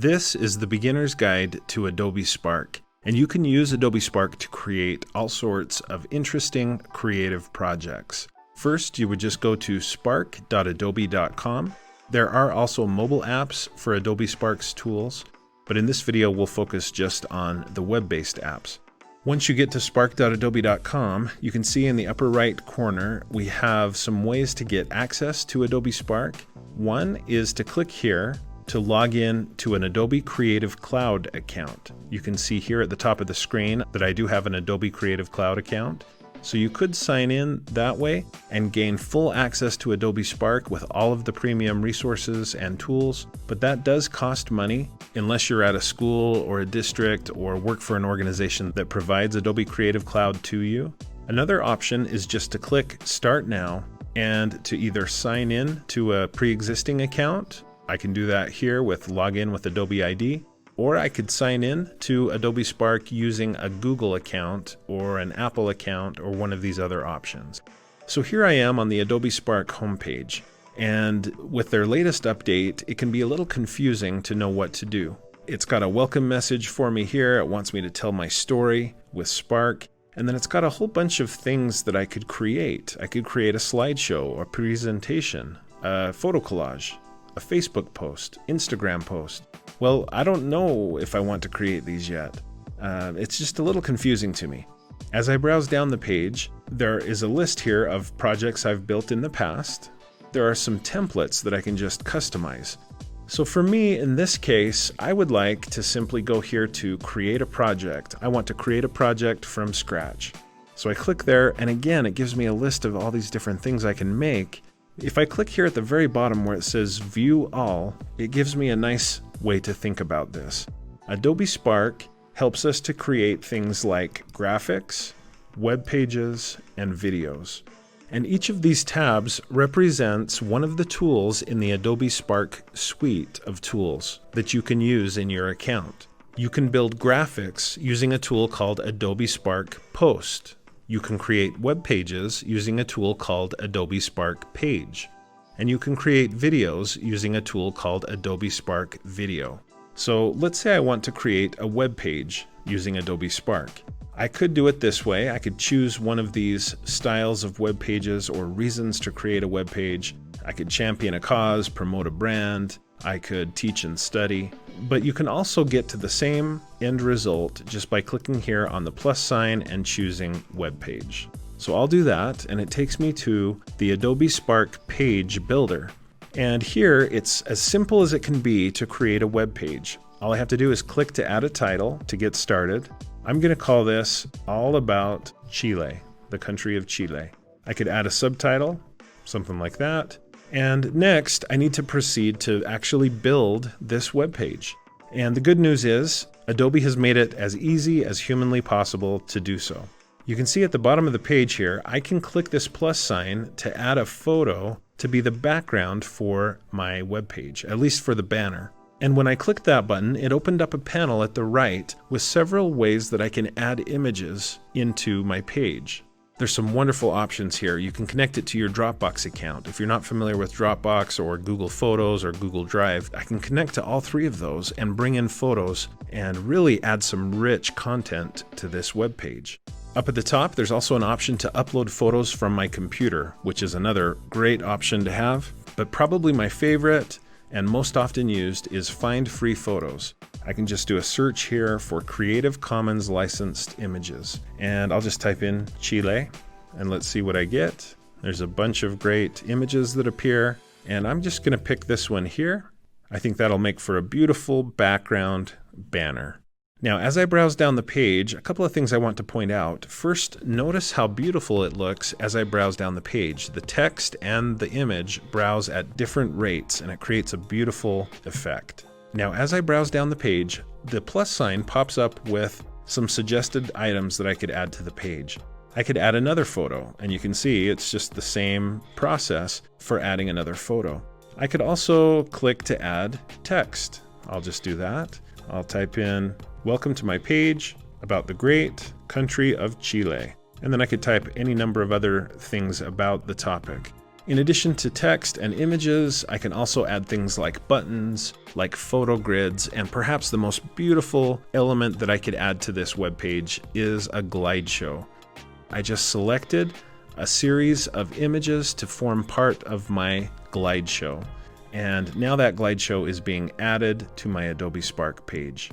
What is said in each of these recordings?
This is the beginner's guide to Adobe Spark, and you can use Adobe Spark to create all sorts of interesting creative projects. First, you would just go to spark.adobe.com. There are also mobile apps for Adobe Spark's tools, but in this video we'll focus just on the web-based apps. Once you get to spark.adobe.com, you can see in the upper right corner we have some ways to get access to Adobe Spark. One is to click here to log in to an Adobe Creative Cloud account. You can see here at the top of the screen that I do have an Adobe Creative Cloud account. So you could sign in that way and gain full access to Adobe Spark with all of the premium resources and tools, but that does cost money unless you're at a school or a district or work for an organization that provides Adobe Creative Cloud to you. Another option is just to click Start Now and to either sign in to a pre-existing account. I can do that here with Login with Adobe ID, or I could sign in to Adobe Spark using a Google account or an Apple account or one of these other options. So here I am on the Adobe Spark homepage, and with their latest update, it can be a little confusing to know what to do. It's got a welcome message for me here. It wants me to tell my story with Spark, and then it's got a whole bunch of things that I could create. I could create a slideshow, a presentation, a photo collage, a Facebook post, Instagram post. Well, I don't know if I want to create these yet. It's just a little confusing to me. As I browse down the page, there is a list here of projects I've built in the past. There are some templates that I can just customize. So for me, in this case, I would like to simply go here to create a project. I want to create a project from scratch. So I click there, and again, it gives me a list of all these different things I can make. If I click here at the very bottom where it says View All, it gives me a nice way to think about this. Adobe Spark helps us to create things like graphics, web pages, and videos. And each of these tabs represents one of the tools in the Adobe Spark suite of tools that you can use in your account. You can build graphics using a tool called Adobe Spark Post. You can create web pages using a tool called Adobe Spark Page. And you can create videos using a tool called Adobe Spark Video. So let's say I want to create a web page using Adobe Spark. I could do it this way. I could choose one of these styles of web pages or reasons to create a web page. I could champion a cause, promote a brand. I could teach and study. But you can also get to the same end result just by clicking here on the plus sign and choosing web page. So I'll do that, and it takes me to the Adobe Spark Page Builder. And here it's as simple as it can be to create a web page. All I have to do is click to add a title to get started. I'm going to call this All About Chile, the country of Chile. I could add a subtitle, something like that. And next, I need to proceed to actually build this web page. And the good news is, Adobe has made it as easy as humanly possible to do so. You can see at the bottom of the page here, I can click this plus sign to add a photo to be the background for my web page, at least for the banner. And when I clicked that button, it opened up a panel at the right with several ways that I can add images into my page. There's some wonderful options here. You can connect it to your Dropbox account. If you're not familiar with Dropbox or Google Photos or Google Drive, I can connect to all three of those and bring in photos and really add some rich content to this web page. Up at the top, there's also an option to upload photos from my computer, which is another great option to have. But probably my favorite and most often used is Find Free Photos. I can just do a search here for Creative Commons licensed images. And I'll just type in Chile and let's see what I get. There's a bunch of great images that appear, and I'm just going to pick this one here. I think that'll make for a beautiful background banner. Now, as I browse down the page, a couple of things I want to point out. First, notice how beautiful it looks as I browse down the page. The text and the image browse at different rates, and it creates a beautiful effect. Now, as I browse down the page, the plus sign pops up with some suggested items that I could add to the page. I could add another photo, and you can see it's just the same process for adding another photo. I could also click to add text. I'll just do that. I'll type in, "Welcome to my page about the great country of Chile." And then I could type any number of other things about the topic. In addition to text and images, I can also add things like buttons, like photo grids, and perhaps the most beautiful element that I could add to this web page is a glide show. I just selected a series of images to form part of my glide show. And now that glide show is being added to my Adobe Spark page.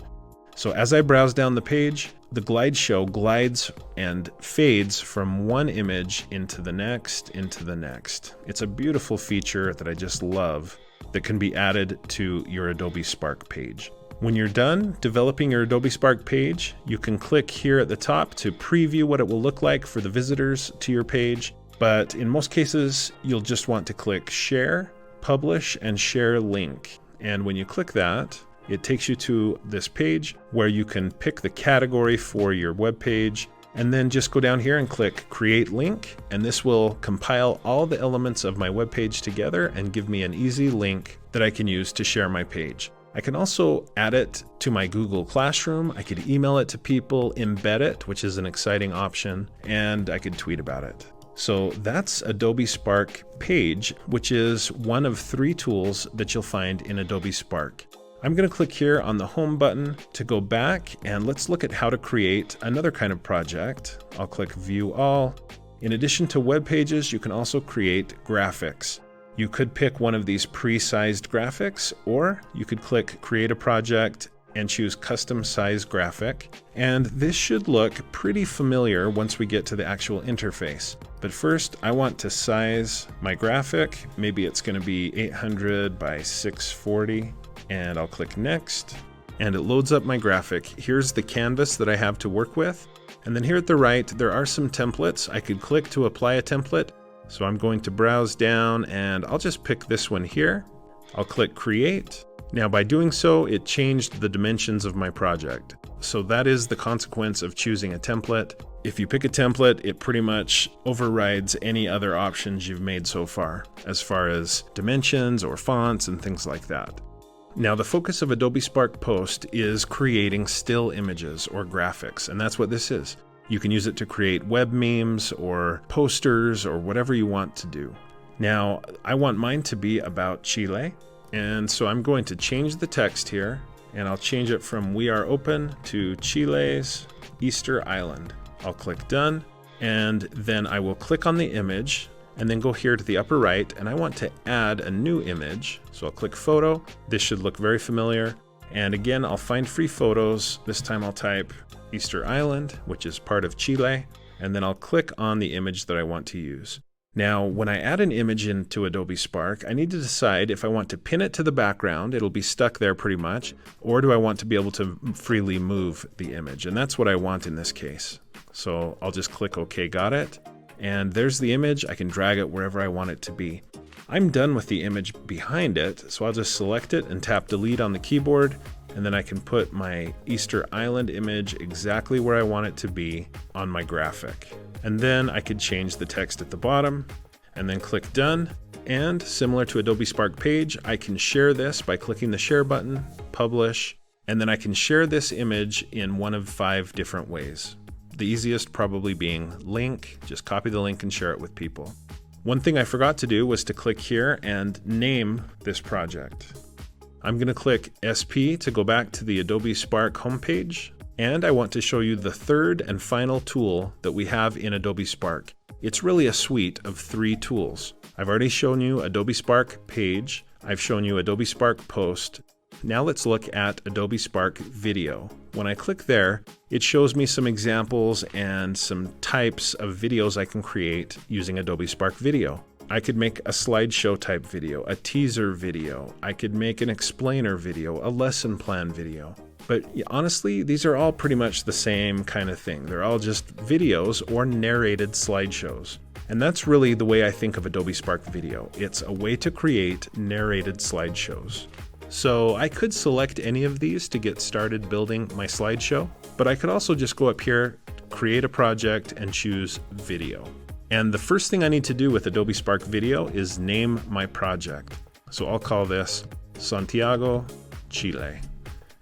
So as I browse down the page, the glide show glides and fades from one image into the next, into the next. It's a beautiful feature that I just love that can be added to your Adobe Spark page. When you're done developing your Adobe Spark page, you can click here at the top to preview what it will look like for the visitors to your page. But in most cases, you'll just want to click Share, Publish, and Share Link. And when you click that, it takes you to this page where you can pick the category for your web page, and then just go down here and click Create Link, and this will compile all the elements of my web page together and give me an easy link that I can use to share my page. I can also add it to my Google Classroom. I could email it to people, embed it, which is an exciting option, and I could tweet about it. So that's Adobe Spark Page, which is one of 3 tools that you'll find in Adobe Spark. I'm going to click here on the Home button to go back, and let's look at how to create another kind of project. I'll click View All. In addition to web pages, you can also create graphics. You could pick one of these pre-sized graphics, or you could click Create a Project and choose Custom Size Graphic. And this should look pretty familiar once we get to the actual interface. But first, I want to size my graphic. Maybe it's going to be 800 by 640. And I'll click Next, and it loads up my graphic. Here's the canvas that I have to work with. And then here at the right, there are some templates. I could click to apply a template. So I'm going to browse down, and I'll just pick this one here. I'll click Create. Now by doing so, it changed the dimensions of my project. So that is the consequence of choosing a template. If you pick a template, it pretty much overrides any other options you've made so far as dimensions or fonts and things like that. Now the focus of Adobe Spark Post is creating still images or graphics, and that's what this is. You can use it to create web memes or posters or whatever you want to do. Now I want mine to be about Chile, and so I'm going to change the text here, and I'll change it from "We are open" to "Chile's Easter Island." I'll click Done, and then I will click on the image and then go here to the upper right, and I want to add a new image. So I'll click Photo. This should look very familiar. And again, I'll find free photos. This time I'll type Easter Island, which is part of Chile, and then I'll click on the image that I want to use. Now, when I add an image into Adobe Spark, I need to decide if I want to pin it to the background, it'll be stuck there pretty much, or do I want to be able to freely move the image? And that's what I want in this case. So I'll just click OK, got it. And there's the image. I can drag it wherever I want it to be. I'm done with the image behind it, so I'll just select it and tap Delete on the keyboard, and then I can put my Easter Island image exactly where I want it to be on my graphic. And then I could change the text at the bottom, and then click Done. And similar to Adobe Spark Page, I can share this by clicking the Share button, Publish, and then I can share this image in one of 5 different ways. The easiest probably being link, just copy the link and share it with people. One thing I forgot to do was to click here and name this project. I'm going to click SP to go back to the Adobe Spark homepage, and I want to show you the third and final tool that we have in Adobe Spark. It's really a suite of 3 tools. I've already shown you Adobe Spark Page, I've shown you Adobe Spark Post. Now let's look at Adobe Spark Video. When I click there, it shows me some examples and some types of videos I can create using Adobe Spark Video. I could make a slideshow type video, a teaser video. I could make an explainer video, a lesson plan video. But honestly, these are all pretty much the same kind of thing. They're all just videos or narrated slideshows. And that's really the way I think of Adobe Spark Video. It's a way to create narrated slideshows. So I could select any of these to get started building my slideshow, but I could also just go up here, create a project, and choose Video. And the first thing I need to do with Adobe Spark Video is name my project. So I'll call this Santiago, Chile.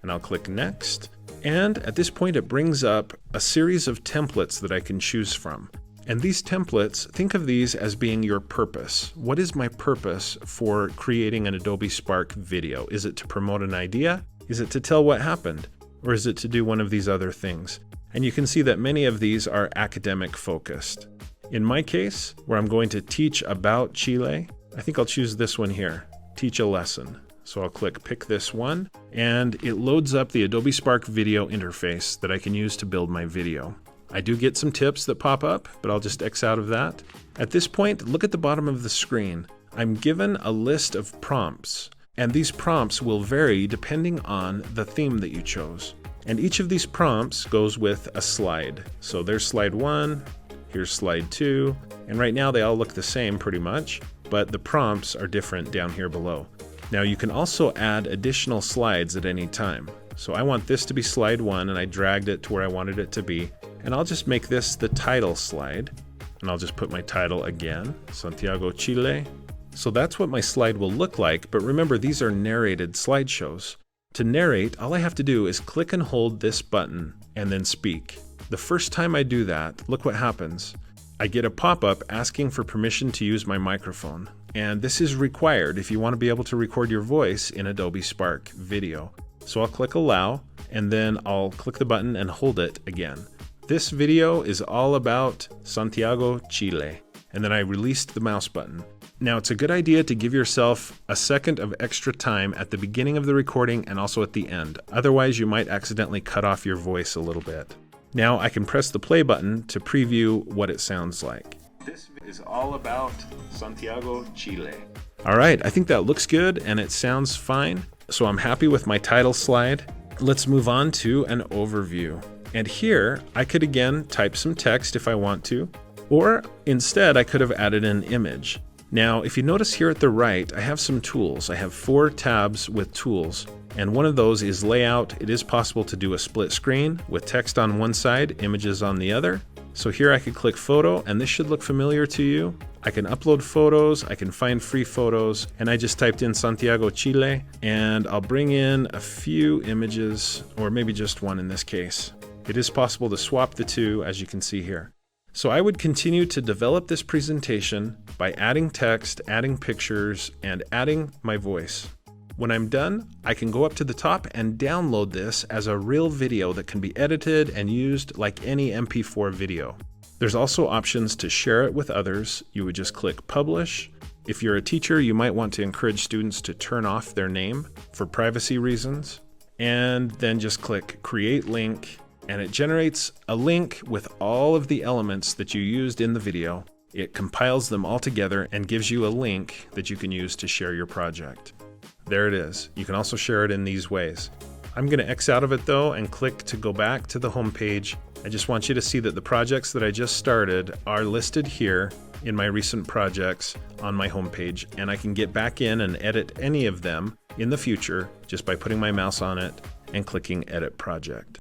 And I'll click Next. And at this point, it brings up a series of templates that I can choose from. And these templates, think of these as being your purpose. What is my purpose for creating an Adobe Spark video? Is it to promote an idea? Is it to tell what happened? Or is it to do one of these other things? And you can see that many of these are academic focused. In my case, where I'm going to teach about Chile, I think I'll choose this one here, teach a lesson. So I'll click pick this one, and it loads up the Adobe Spark video interface that I can use to build my video. I do get some tips that pop up, but I'll just X out of that. At this point, look at the bottom of the screen. I'm given a list of prompts, and these prompts will vary depending on the theme that you chose. And each of these prompts goes with a slide. So there's slide 1, here's slide 2, and right now they all look the same pretty much, but the prompts are different down here below. Now you can also add additional slides at any time. So I want this to be slide 1, and I dragged it to where I wanted it to be. And I'll just make this the title slide, and I'll just put my title again, Santiago, Chile. So that's what my slide will look like, but remember, these are narrated slideshows. To narrate, all I have to do is click and hold this button and then speak. The first time I do that, look what happens. I get a pop-up asking for permission to use my microphone. And this is required if you want to be able to record your voice in Adobe Spark Video. So I'll click allow, and then I'll click the button and hold it again. This video is all about Santiago, Chile. And then I released the mouse button. Now it's a good idea to give yourself a second of extra time at the beginning of the recording and also at the end. Otherwise you might accidentally cut off your voice a little bit. Now I can press the play button to preview what it sounds like. This is all about Santiago, Chile. All right, I think that looks good and it sounds fine. So I'm happy with my title slide. Let's move on to an overview. And here, I could again type some text if I want to, or instead I could have added an image. Now, if you notice here at the right, I have some tools. I have 4 tabs with tools, and one of those is layout. It is possible to do a split screen with text on one side, images on the other. So here I could click photo, and this should look familiar to you. I can upload photos, I can find free photos, and I just typed in Santiago, Chile, and I'll bring in a few images, or maybe just one in this case. It is possible to swap the two, as you can see here. So I would continue to develop this presentation by adding text, adding pictures, and adding my voice. When I'm done, I can go up to the top and download this as a real video that can be edited and used like any MP4 video. There's also options to share it with others. You would just click publish. If you're a teacher, you might want to encourage students to turn off their name for privacy reasons, and then just click create link. And it generates a link with all of the elements that you used in the video. It compiles them all together and gives you a link that you can use to share your project. There it is. You can also share it in these ways. I'm going to X out of it though and click to go back to the home page. I just want you to see that the projects that I just started are listed here in my recent projects on my home page, and I can get back in and edit any of them in the future just by putting my mouse on it and clicking Edit Project.